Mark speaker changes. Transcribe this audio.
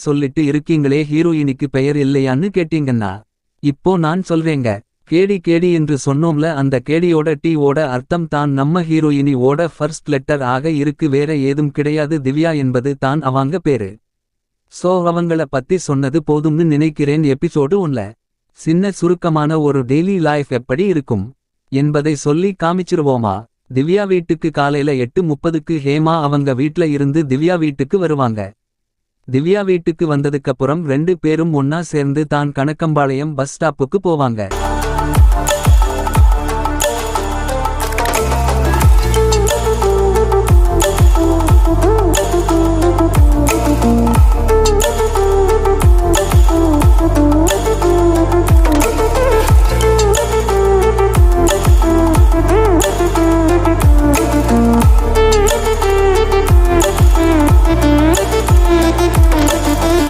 Speaker 1: சொல்லிட்டு இருக்கீங்களே ஹீரோயினிக்கு பெயர் இல்லையான்னு கேட்டீங்கன்னா இப்போ நான் சொல்றேங்க. கேடி கேடி என்று சொன்னோம்ல, அந்த கேடியோட டி ஓட அர்த்தம் தான் நம்ம ஹீரோயினி ஓட ஃபர்ஸ்ட் லெட்டர் ஆக இருக்கு, வேற ஏதும் கிடையாது. திவ்யா என்பது தான் அவங்க பேரு. சோ அவங்கள பத்தி சொன்னது போதும்னு நினைக்கிறேன். எபிசோடு 1ல சின்ன சுருக்கமான ஒரு டெய்லி லைஃப் எப்படி இருக்கும் என்பதை சொல்லி காமிச்சிருவோமா. திவ்யா வீட்டுக்கு காலையில 8:30க்கு ஹேமா அவங்க வீட்ல இருந்து திவ்யா வீட்டுக்கு வருவாங்க. திவ்யா வீட்டுக்கு வந்ததுக்கப்புறம் 2 பேரும் ஒன்னா சேர்ந்து தான் கணக்கம்பாளையம் பஸ் ஸ்டாப்புக்கு போவாங்க.